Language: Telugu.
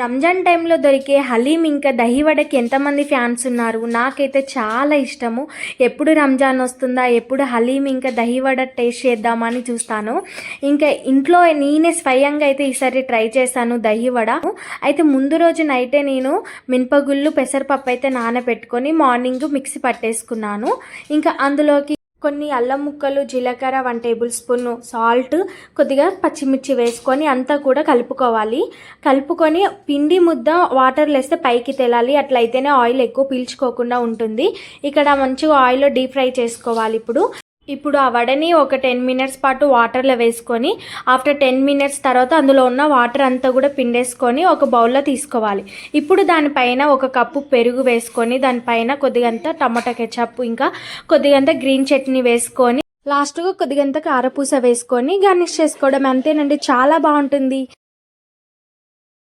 రంజాన్ టైంలో దొరికే హలీం ఇంకా దహివడకి ఎంతమంది ఫ్యాన్స్ ఉన్నారు? నాకైతే చాలా ఇష్టము. ఎప్పుడు రంజాన్ వస్తుందా, ఎప్పుడు హలీం ఇంకా దహివడ టేస్ట్ చేద్దామని చూస్తాను. ఇంకా ఇంట్లో నేనే స్వయంగా అయితే ఈసారి ట్రై చేశాను దహివడ. అయితే ముందు రోజు నైటే నేను మినపగుళ్ళు పెసరపప్పు అయితే నానబెట్టుకొని మార్నింగ్ మిక్సీ పట్టేసుకున్నాను. ఇంకా అందులోకి కొన్ని అల్లం ముక్కలు, జీలకర్ర, 1 టేబుల్ స్పూన్ సాల్ట్, కొద్దిగా పచ్చిమిర్చి వేసుకొని అంతా కూడా కలుపుకోవాలి. కలుపుకొని పిండి ముద్ద వాటర్లో వేస్తే పైకి తేలాలి. అట్లయితేనే ఆయిల్ ఎక్కువ పీల్చుకోకుండా ఉంటుంది. ఇక్కడ మంచిగా ఆయిల్లో డీప్ ఫ్రై చేసుకోవాలి. ఇప్పుడు ఆ వడని ఒక 10 మినిట్స్ పాటు వాటర్లో వేసుకొని ఆఫ్టర్ 10 మినిట్స్ తర్వాత అందులో ఉన్న వాటర్ అంతా కూడా పిండేసుకొని ఒక బౌల్లో తీసుకోవాలి. ఇప్పుడు దానిపైన 1 కప్పు పెరుగు వేసుకొని దానిపైన కొద్దిగంత టమాటా కెచప్ ఇంకా కొద్దిగంత గ్రీన్ చట్నీ వేసుకొని లాస్ట్గా కొద్దిగంత కారపూస వేసుకొని గార్నిష్ చేసుకోవడం. అంతేనండి, చాలా బాగుంటుంది.